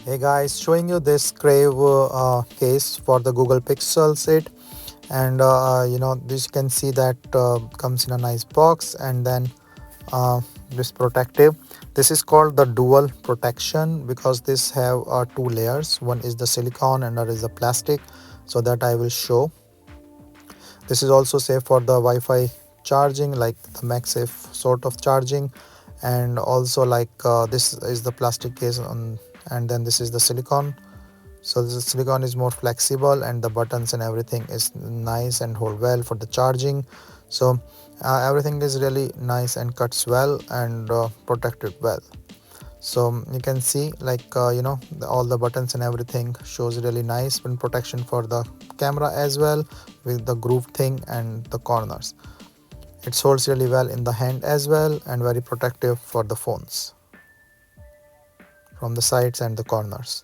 Hey guys, showing you this Crave case for the Google Pixel set, and this you can see that comes in a nice box, and then this protective. This is called the dual protection because this have two layers. One is the silicone and another is the plastic, so that I will show. This is also safe for the Wi-Fi charging, like the MagSafe sort of charging, and also like this is the plastic case on, and then this is the silicone. So the silicone is more flexible and the buttons and everything is nice and hold well for the charging. So everything is really nice and cuts well and protected well. So you can see like all the buttons and everything shows really nice and protection for the camera as well, with the groove thing and the corners. It holds really well in the hand as well and very protective for the phones from the sides and the corners.